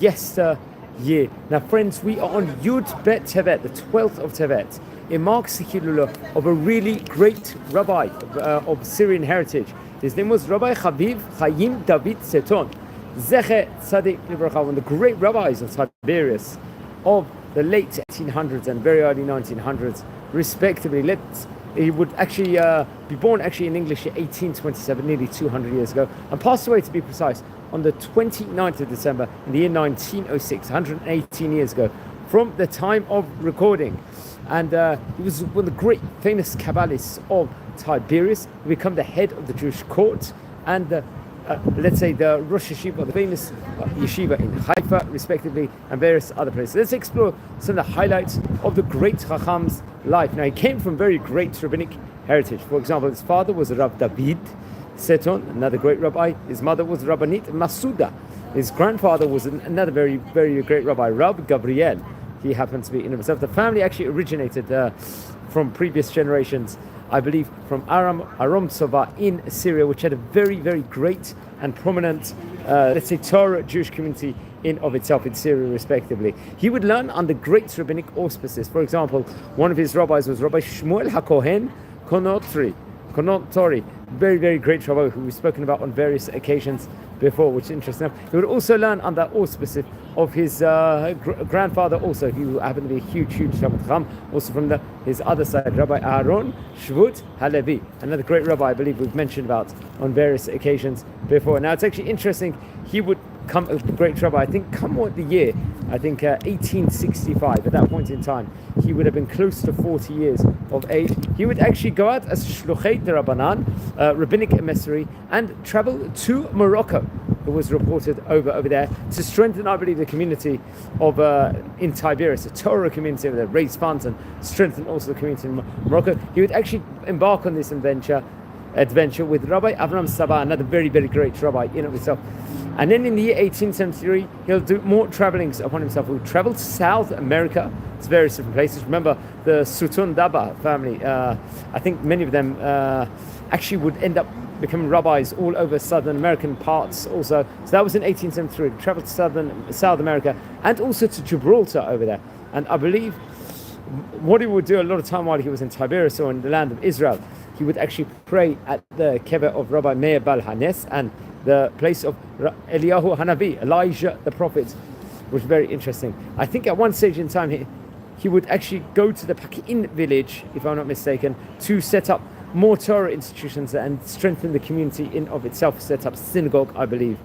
yesteryear. Now, friends, we are on Yud Bet Tevet, the 12th of Tevet. It marks the Hilula of a really great rabbi of Syrian heritage. His name was Rabbi Habib Chaim David Sethoun. Zeche Tzadik Libracha, one of the great rabbis of Tiberias of the late 1800s and very early 1900s, respectively. He would actually be born in English in 1827, nearly 200 years ago, and passed away, to be precise, on the 29th of December in the year 1906, 118 years ago, from the time of recording. And he was one of the great famous Kabbalists of Tiberias. He became the head of the Jewish court and the Rosh Yeshiva, the famous yeshiva in Haifa, respectively, and various other places. Let's explore some of the highlights of the great Chacham's life. Now, he came from very great rabbinic heritage. For example, his father was Rav David Sethoun, another great rabbi. His mother was Rabbanit Masuda. His grandfather was another very, very great rabbi, Rab Gabriel. He happens to be in himself. The family actually originated from previous generations, I believe, from Aram Sova in Syria, which had a very, very great and prominent, Torah Jewish community in of itself in Syria, respectively. He would learn under great rabbinic auspices. For example, one of his rabbis was Rabbi Shmuel HaKohen Konotori, very, very great rabbi who we've spoken about on various occasions before, which is interesting. He would also learn under auspices of his grandfather, also, who happened to be a huge Talmid Chacham, also from his other side, Rabbi Aaron Shvut Halevi, another great rabbi I believe we've mentioned about on various occasions before. Now, it's actually interesting, he would come a great rabbi, I think, come what the year, 1865. At that point in time, he would have been close to 40 years of age. He would actually go out as Shluchei de Rabbanan, rabbinic emissary, and travel to Morocco. It was reported over there to strengthen, I believe, the community of in Tiberias, a Torah community over there, raise funds and strengthen also the community in Morocco. He would actually embark on this adventure with Rabbi Avram Saba, another very, very great rabbi in of itself. And then in the year 1873, he'll do more travelings upon himself. He'll travel to South America, to various different places. Remember, the Sethoun Daba family, I think many of them actually would end up becoming rabbis all over Southern American parts also. So that was in 1873. He travelled to South America and also to Gibraltar over there. And I believe what he would do a lot of time while he was in Tiberias or in the land of Israel, he would actually pray at the kever of Rabbi Meir Bal Hanes and the place of Eliyahu Hanavi, Elijah the prophet, which was very interesting. I think at one stage in time he would actually go to the Pakin village, if I'm not mistaken, to set up more Torah institutions and strengthen the community in of itself, set up synagogue, I believe,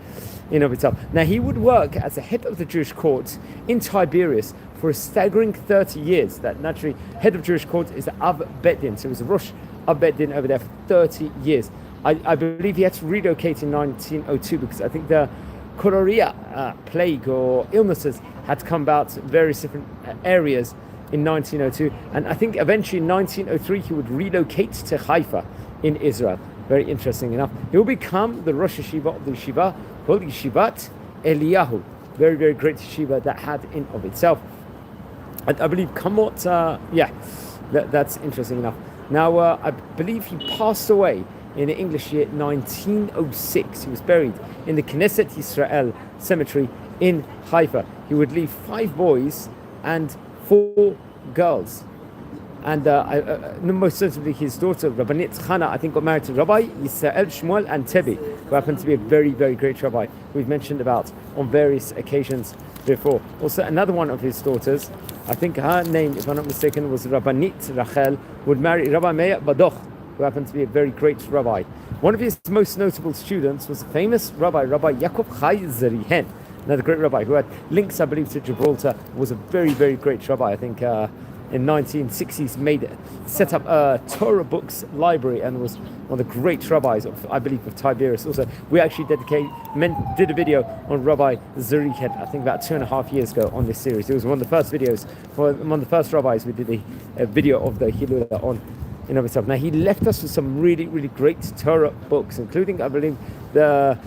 in of itself. Now, he would work as a head of the Jewish court in Tiberias for a staggering 30 years. That naturally, head of Jewish court is the Av Bet Din, so he was a Rosh Av Bet Din over there for 30 years. I believe he had to relocate in 1902 because I think the cholera plague or illnesses had come about various different areas in 1902, and I think eventually in 1903 he would relocate to Haifa in Israel. Very interesting enough. He will become the Rosh Yeshiva of the Yeshiva called Yeshivat Eliyahu. Very, very great yeshiva that had in of itself. I believe Kamot, that's interesting enough. Now, I believe he passed away in the English year 1906. He was buried in the Knesset Yisrael cemetery in Haifa. He would leave 5 boys and 4 girls. And most certainly his daughter, Rabbanit Chana, I think got married to Rabbi Yisrael Shmuel and Tebi, who happened to be a very, very great rabbi we've mentioned about on various occasions before. Also, another one of his daughters, I think her name, if I'm not mistaken, was Rabbanit Rachel, would marry Rabbi Meir Badoch, who happened to be a very great rabbi. One of his most notable students was the famous Rabbi Yaakov Chai Zerihen, another great rabbi who had links, I believe, to Gibraltar, was a very, very great rabbi. I think in 1960s set up a Torah books library and was one of the great rabbis of, I believe, of Tiberias. Also, we actually did a video on Rabbi Zerihen, I think about 2.5 years ago on this series. It was one of the first videos, for one of the first rabbis we did a video of the Hilula on in of itself. Now, he left us with some really, really great Torah books, including, I believe, the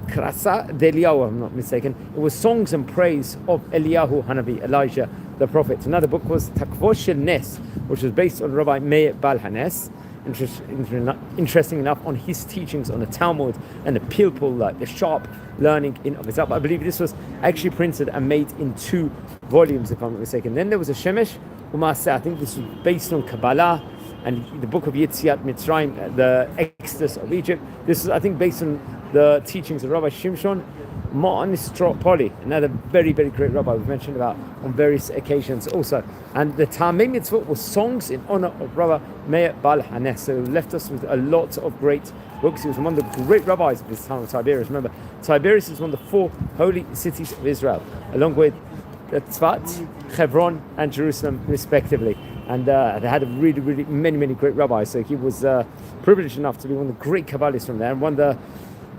Krasa de Eliyahu, I'm not mistaken. It was songs and praise of Eliyahu Hanavi, Elijah the prophet. Another book was Takvo Shel Nes, which was based on Rabbi Meir Bal Hanes. interesting enough on his teachings on the Talmud and the Pilpul, like the sharp learning in of itself. I believe this was actually printed and made in 2 volumes, if I'm not mistaken. Then there was a Shemesh Umaseh. I think this was based on Kabbalah and the book of Yetziat Mitzrayim, the Exodus of Egypt. This is, I think, based on the teachings of Rabbi Shimshon Ma'anistropoli, another very, very great rabbi we've mentioned about on various occasions also. And the Tamei Mitzvot was songs in honor of Rabbi Meir Baal Hanes. So he left us with a lot of great books. He was one of the great rabbis of this time of Tiberias. Remember, Tiberias is one of the 4 holy cities of Israel, along with Tzfat, Hebron, and Jerusalem, respectively. And they had really, really many great rabbis. So he was privileged enough to be one of the great Kabbalists from there, and one of the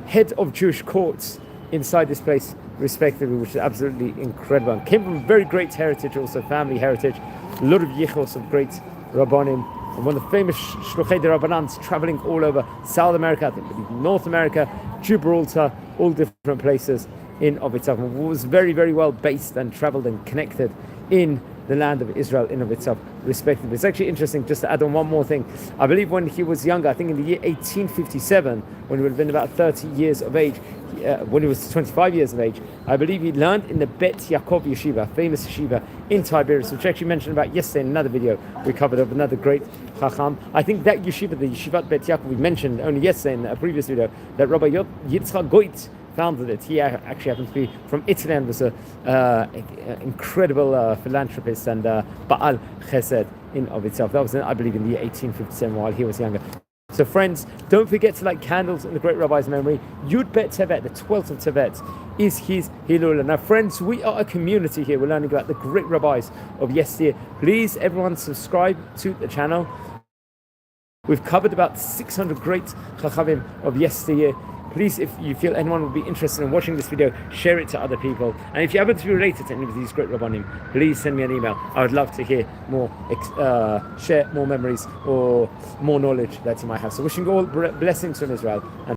head of Jewish courts inside this place, respectively, which is absolutely incredible. And came from a very great heritage, also family heritage. A lot of yichos of great rabbanim, and one of the famous shluchei rabbanans traveling all over South America, I think North America, Gibraltar, all different places in of itself. And was very, very well based and traveled and connected in the land of Israel in of itself, respectively. It's actually interesting, just to add on one more thing. I believe when he was younger, I think in the year 1857, when he would have been about 30 years of age, when he was 25 years of age, I believe he learned in the Bet Yaakov Yeshiva, famous yeshiva in Tiberias, which I actually mentioned about yesterday in another video we covered of another great Chacham. I think that yeshiva, the Yeshivat Bet Yaakov, we mentioned only yesterday in a previous video, that Rabbi Yitzchak Goit founded it. He actually happens to be from Italy and was an incredible philanthropist and Baal Chesed in of itself. That was, I believe, in the year 1857 while he was younger. So friends, don't forget to light candles in the great rabbi's memory. Yud Bet Tevet, the 12th of Tevet, is his Hilul. Now friends, we are a community here. We're learning about the great rabbis of yesteryear. Please, everyone, subscribe to the channel. We've covered about 600 great Chachamim of yesteryear. Please, if you feel anyone would be interested in watching this video, share it to other people. And if you happen to be related to any of these great Rabbanim, please send me an email. I would love to hear more, share more memories or more knowledge that you might have. So wishing you all blessings from Israel. And